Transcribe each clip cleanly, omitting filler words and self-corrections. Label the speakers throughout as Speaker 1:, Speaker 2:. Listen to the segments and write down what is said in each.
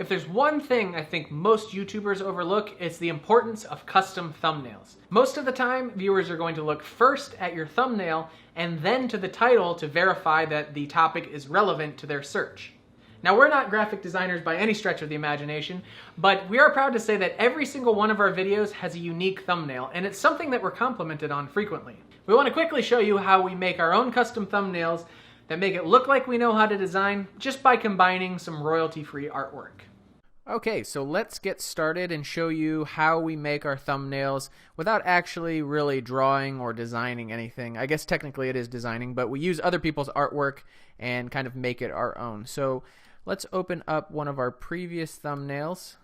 Speaker 1: If there's one thing I think most YouTubers overlook, it's the importance of custom thumbnails. Most of the time, viewers are going to look first at your thumbnail and then to the title to verify that the topic is relevant to their search. Now, we're not graphic designers by any stretch of the imagination, but we are proud to say that every single one of our videos has a unique thumbnail, and it's something that we're complimented on frequently. We want to quickly show you how we make our own custom thumbnails that make it look like we know how to design just by combining some royalty-free artwork. Okay, so let's get started and show you how we make our thumbnails without actually really drawing or designing anything. I guess technically it is designing, but we use other people's artwork and kind of make it our own. So let's open up one of our previous thumbnails.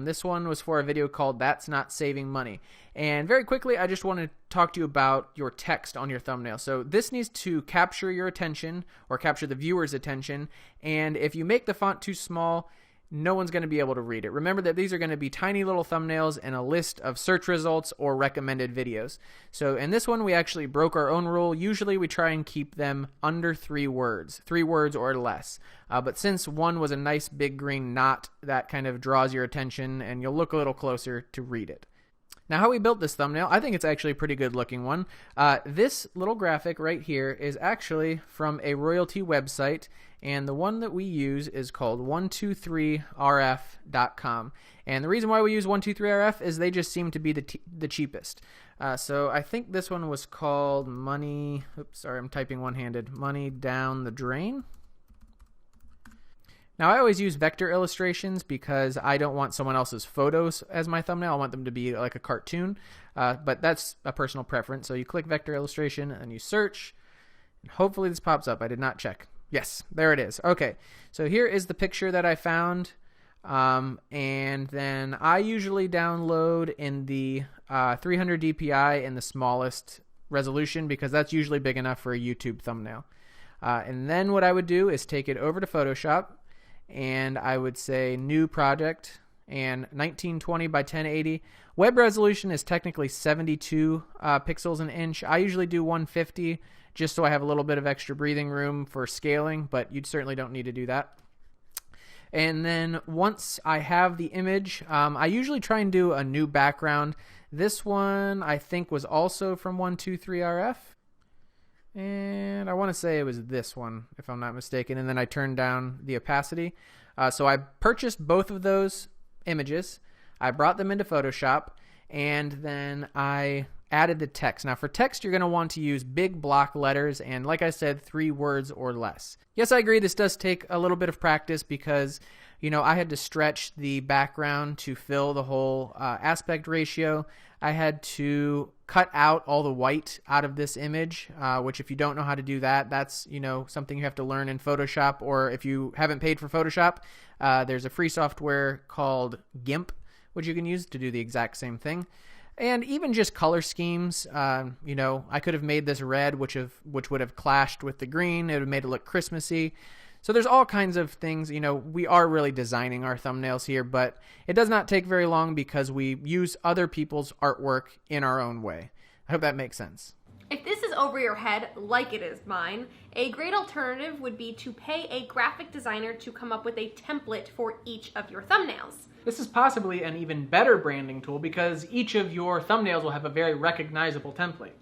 Speaker 1: This one was for a video called That's Not Saving Money. And very quickly, I just want to talk to you about your text on your thumbnail. So this needs to capture your attention or capture the viewer's attention. And if you make the font too small, no one's going to be able to read it. Remember that these are going to be tiny little thumbnails and a list of search results or recommended videos. So in this one, we actually broke our own rule. Usually we try and keep them under 3 words or less. But since one was a nice big green knot, that kind of draws your attention and you'll look a little closer to read it. Now, how we built this thumbnail, I think it's actually a pretty good looking one. This little graphic right here is actually from a royalty website, and the one that we use is called 123rf.com. And the reason why we use 123rf is they just seem to be the cheapest. So I think this one was called Money, oops, sorry, I'm typing one-handed, Money Down the Drain. Now, I always use vector illustrations because I don't want someone else's photos as my thumbnail. I want them to be like a cartoon, but that's a personal preference. So you click vector illustration and you search, and hopefully this pops up. I did not check. Yes, there it is. Okay, so here is the picture that I found, and then I usually download in the 300 dpi in the smallest resolution because that's usually big enough for a YouTube thumbnail. And then what I would do is take it over to Photoshop, and I would say new project and 1920 by 1080. Web resolution is technically 72 pixels an inch. I usually do 150 just so I have a little bit of extra breathing room for scaling, but you certainly don't need to do that. And then once I have the image, I usually try and do a new background. This one I think was also from 123rf. And I want to say it was this one, if I'm not mistaken. And then I turned down the opacity. So I purchased both of those images. I brought them into Photoshop. And then I added the text. Now for text, you're going to want to use big block letters. And like I said, 3 words or less. Yes, I agree. This does take a little bit of practice because, you know, I had to stretch the background to fill the whole aspect ratio. I had to cut out all the white out of this image, which if you don't know how to do that, that's, you know, something you have to learn in Photoshop, or if you haven't paid for Photoshop, there's a free software called GIMP, which you can use to do the exact same thing. And even just color schemes, you know, I could have made this red, which would have clashed with the green. It would have made it look Christmassy. So there's all kinds of things, you know, we are really designing our thumbnails here, but it does not take very long because we use other people's artwork in our own way. I hope that makes sense.
Speaker 2: If this is over your head, like it is mine, a great alternative would be to pay a graphic designer to come up with a template for each of your thumbnails.
Speaker 1: This is possibly an even better branding tool because each of your thumbnails will have a very recognizable template.